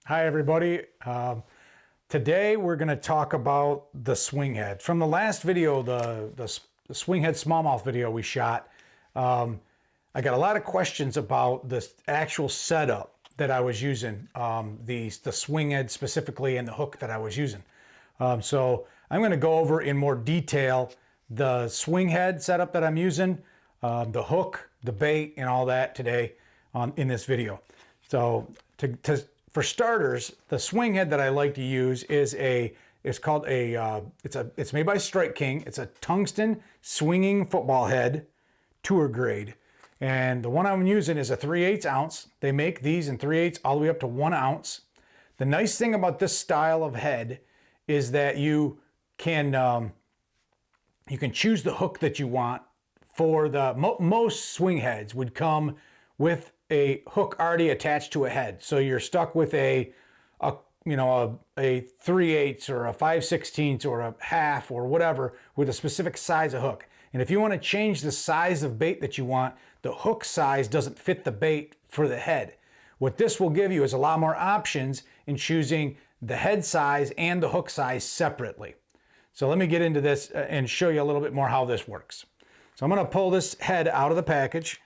Hi everybody. Today we're going to talk about the Swinghead. From the last video, the Swinghead Smallmouth video we shot, I got a lot of questions about the actual setup that I was using, the Swinghead specifically, and the hook that I was using. So I'm going to go over in more detail the Swinghead setup that I'm using, the hook, the bait, and all that today in this video. So for starters, the Swinghead that I like to use is it's made by Strike King. It's a tungsten swinging football head, tour grade. And the one I'm using is a 3/8 ounce. They make these in 3/8 all the way up to 1 ounce. The nice thing about this style of head is that you can choose the hook that you want. For the most swing heads would come with a hook already attached to a head, so you're stuck with a 3/8 or a 5/16 or a half or whatever with a specific size of hook. And if you want to change the size of bait that you want, the hook size doesn't fit the bait for the head. What this will give you is a lot more options in choosing the head size and the hook size separately. So let me get into this and show you a little bit more how this works. So I'm going to pull this head out of the package.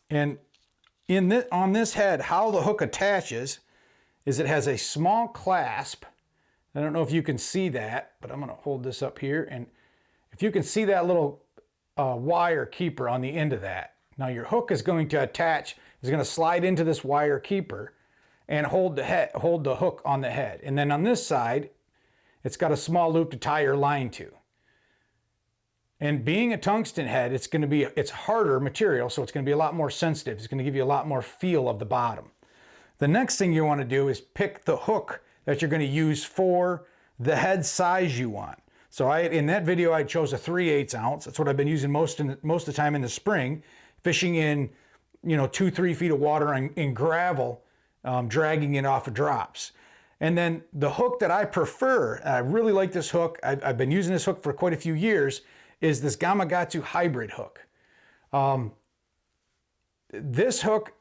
And on this head, how the hook attaches is it has a small clasp. I don't know if you can see that, but I'm going to hold this up here. And if you can see that little wire keeper on the end of that. Now your hook is going to slide into this wire keeper and hold the hook on the head. And then on this side, it's got a small loop to tie your line to. And being a tungsten head, it's harder material, so it's going to be a lot more sensitive. It's going to give you a lot more feel of the bottom. The next thing you want to do is pick the hook that you're going to use for the head size you want. So in that video, I chose a 3/8 ounce. That's what I've been using most of the time in the spring, fishing in 2-3 feet of water in gravel, dragging it off of drops. And then the hook that I prefer, and I really like this hook, I've been using this hook for quite a few years, is this Gamakatsu hybrid hook. This hook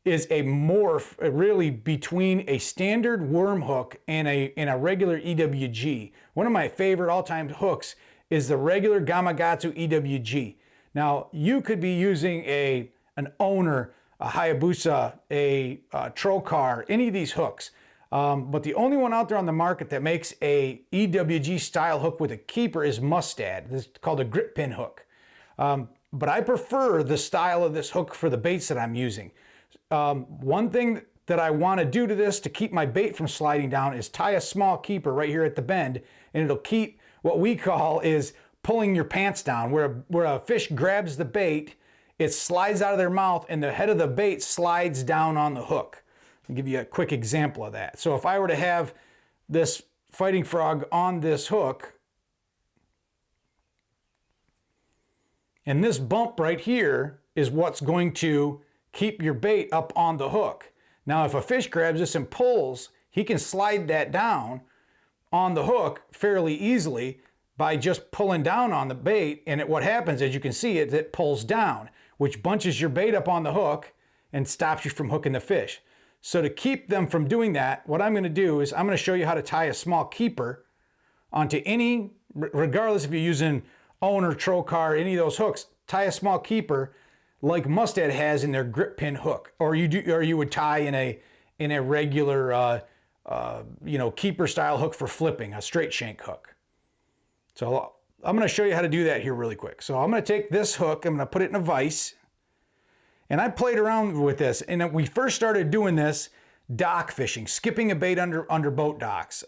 is a morph really between a standard worm hook and a regular EWG. One of my favorite all-time hooks is the regular Gamakatsu EWG. Now, you could be using an Owner, a Hayabusa, a Trokar, any of these hooks. But the only one out there on the market that makes a EWG style hook with a keeper is Mustad. This is called a grip pin hook. But I prefer the style of this hook for the baits that I'm using. One thing that I want to do to this to keep my bait from sliding down is tie a small keeper right here at the bend, and it'll keep what we call is pulling your pants down, where a fish grabs the bait, it slides out of their mouth, and the head of the bait slides down on the hook. I'll give you a quick example of that. So if I were to have this fighting frog on this hook, and this bump right here is what's going to keep your bait up on the hook. Now, if a fish grabs this and pulls, he can slide that down on the hook fairly easily by just pulling down on the bait. And what happens, as you can see, is it pulls down, which bunches your bait up on the hook and stops you from hooking the fish. So to keep them from doing that, what I'm going to do is I'm going to show you how to tie a small keeper onto any, regardless if you're using Owner, Trokar, any of those hooks, tie a small keeper like Mustad has in their grip pin hook, or you would tie in a regular keeper style hook for flipping, a straight shank hook. So I'm going to show you how to do that here really quick. So I'm going to take this hook, I'm going to put it in a vise. And I played around with this, and we first started doing this dock fishing, skipping a bait under boat docks.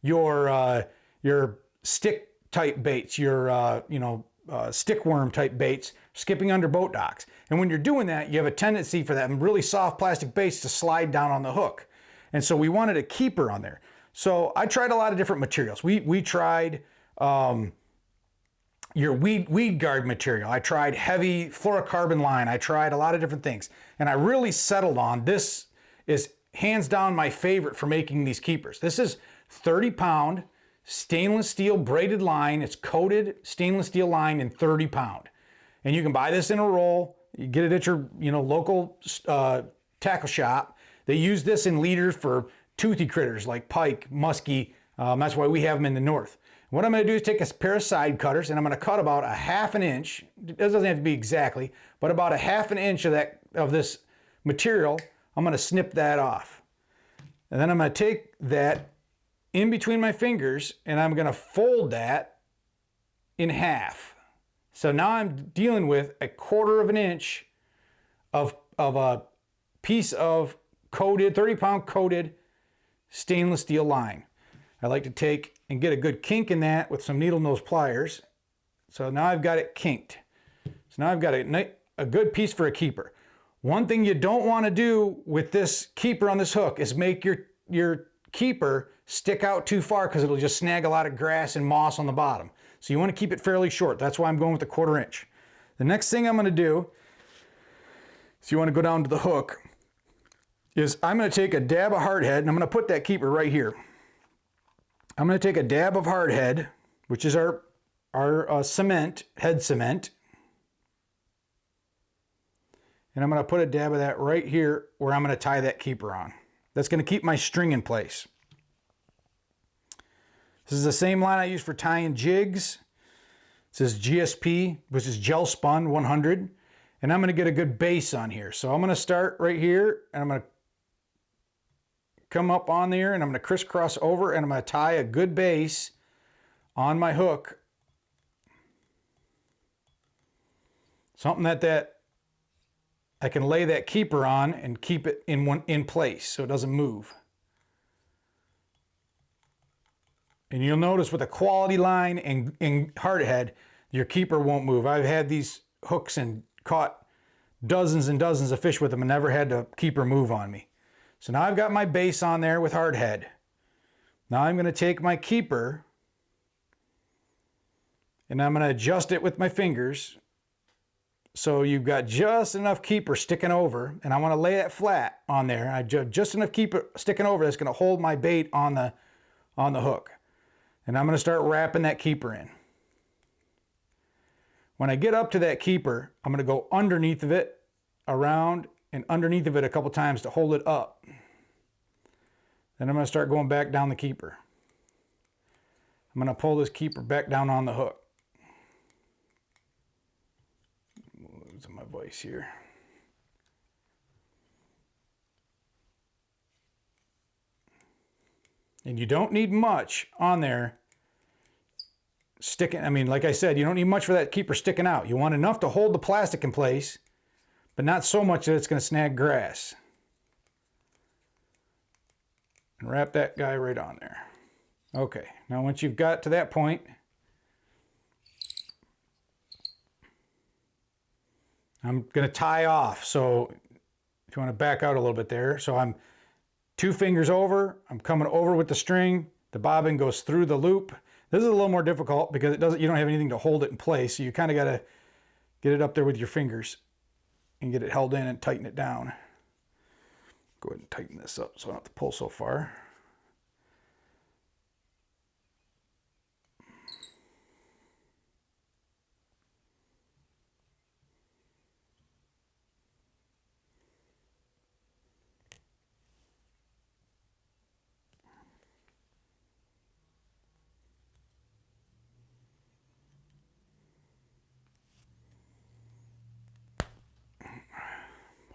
Your stick type baits, your stickworm type baits, skipping under boat docks. And when you're doing that, you have a tendency for that really soft plastic baits to slide down on the hook. And so we wanted a keeper on there. So I tried a lot of different materials. We tried your weed guard material. I tried heavy fluorocarbon line. I tried a lot of different things. And I really settled on this is hands down my favorite for making these keepers. This is 30-pound stainless steel braided line. It's coated stainless steel line in 30-pound. And you can buy this in a roll. You get it at your, local tackle shop. They use this in leaders for toothy critters like pike, muskie. That's why we have them in the north. What I'm going to do is take a pair of side cutters and I'm going to cut about a 1/2 inch. It doesn't have to be exactly, but about a 1/2 inch of this material. I'm going to snip that off. And then I'm going to take that in between my fingers and I'm going to fold that in half. So now I'm dealing with 1/4 inch of a piece of coated, 30-pound coated stainless steel line. I like to take and get a good kink in that with some needle nose pliers. So now I've got it kinked. So now I've got a good piece for a keeper. One thing you don't want to do with this keeper on this hook is make your keeper stick out too far, because it'll just snag a lot of grass and moss on the bottom. So you want to keep it fairly short. That's why I'm going with 1/4 inch. The next thing I'm going to do, so you want to go down to the hook, is I'm going to take a dab of hardhead and I'm going to put that keeper right here. I'm going to take a dab of hardhead, which is our cement, head cement. And I'm going to put a dab of that right here where I'm going to tie that keeper on. That's going to keep my string in place. This is the same line I use for tying jigs. This is GSP, which is gel spun 100. And I'm going to get a good base on here. So I'm going to start right here and I'm going to come up on there and I'm going to crisscross over and I'm going to tie a good base on my hook. Something that I can lay that keeper on and keep it in place so it doesn't move. And you'll notice with a quality line and hardhead, your keeper won't move. I've had these hooks and caught dozens and dozens of fish with them and never had the keeper move on me. So now I've got my base on there with hardhead. Now I'm going to take my keeper and I'm going to adjust it with my fingers. So you've got just enough keeper sticking over, and I want to lay it flat on there. I just enough keeper sticking over that's going to hold my bait on the hook. And I'm going to start wrapping that keeper in. When I get up to that keeper, I'm going to go underneath of it, around and underneath of it a couple times to hold it up. Then I'm going to start going back down the keeper. I'm going to pull this keeper back down on the hook. Losing my voice here. And you don't need much on there sticking. I mean, like I said, you don't need much for that keeper sticking out. You want enough to hold the plastic in place, but not so much that it's going to snag grass. And wrap that guy right on there. Okay, now once you've got to that point, I'm going to tie off. So if you want to back out a little bit there. So I'm 2 fingers over. I'm coming over with the string. The bobbin goes through the loop. This is a little more difficult because you don't have anything to hold it in place. So you kind of got to get it up there with your fingers and get it held in and tighten it down. Go ahead and tighten this up so I don't have to pull so far.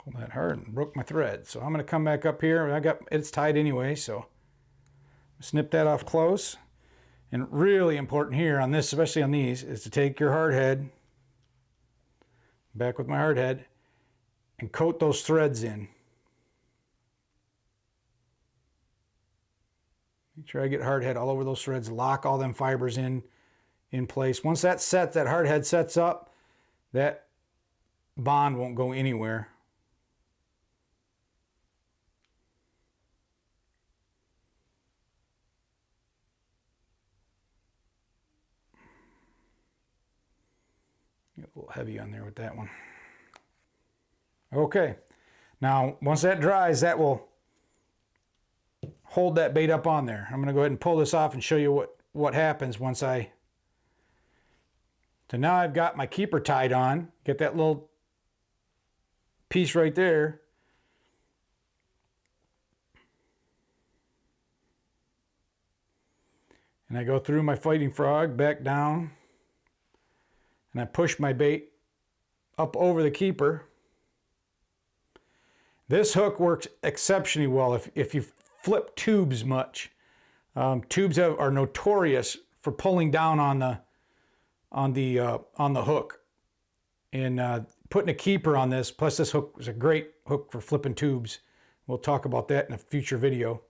Pull that hard and broke my thread. So I'm going to come back up here. It's tied anyway, so snip that off close. And really important here on this, especially on these, is to take your hard head, back with my hard head, and coat those threads in. Make sure I get hard head all over those threads, lock all them fibers in place. Once that sets, that hard head sets up, that bond won't go anywhere. Get a little heavy on there with that one. Okay, now once that dries, that will hold that bait up on there. I'm going to go ahead and pull this off and show you what happens once so now I've got my keeper tied on. Get that little piece right there. And I go through my fighting frog, back down, and I push my bait up over the keeper. This hook works exceptionally well if you flip tubes much. Tubes are notorious for pulling down on the hook. And putting a keeper on this, plus this hook is a great hook for flipping tubes. We'll talk about that in a future video.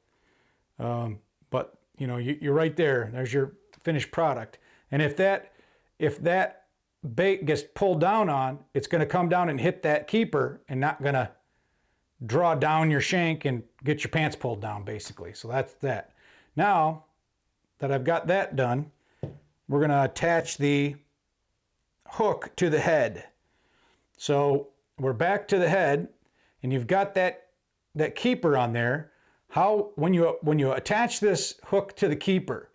But you know, you're right there. There's your finished product. And if that bait gets pulled down on, it's going to come down and hit that keeper and not going to draw down your shank and get your pants pulled down, basically. So that's that. Now that I've got that done, we're going to attach the hook to the head. So we're back to the head, and you've got that keeper on there. When you attach this hook to the keeper,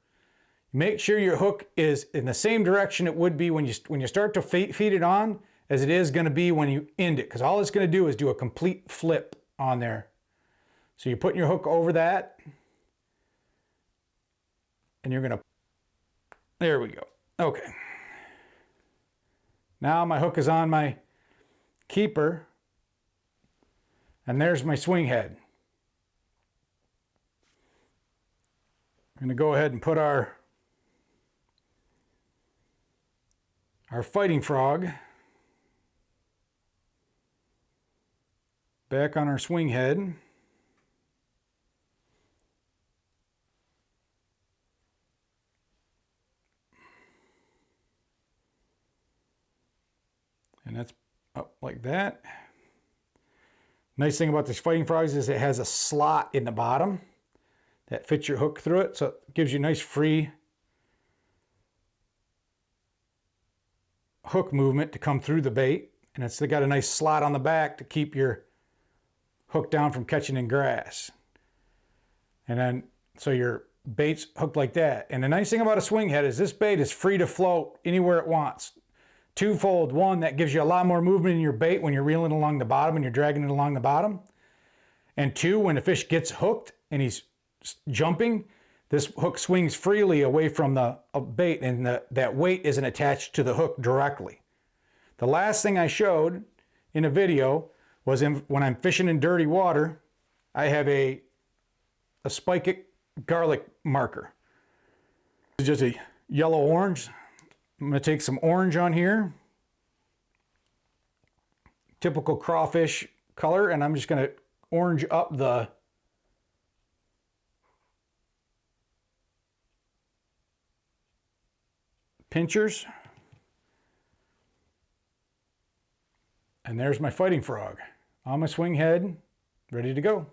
make sure your hook is in the same direction it would be when you start to feed it on as it is going to be when you end it, because all it's going to do is do a complete flip on there. So you're putting your hook over that, and you're going to, there we go. Okay. Now my hook is on my keeper, and there's my swing head. I'm going to go ahead and put our fighting frog back on our swing head. And that's up like that. Nice thing about this fighting frogs is it has a slot in the bottom that fits your hook through it, so it gives you nice free hook movement to come through the bait, and it's got a nice slot on the back to keep your hook down from catching in grass. And then so your bait's hooked like that. And the nice thing about a swing head is this bait is free to float anywhere it wants. Twofold: one, that gives you a lot more movement in your bait when you're reeling along the bottom and you're dragging it along the bottom. And two, when the fish gets hooked and he's jumping, this hook swings freely away from the bait, and that weight isn't attached to the hook directly. The last thing I showed in a video was when I'm fishing in dirty water, I have a spike garlic marker. It's just a yellow orange. I'm going to take some orange on here, typical crawfish color, and I'm just going to orange up the pinchers. And there's my fighting frog on my swing head, ready to go.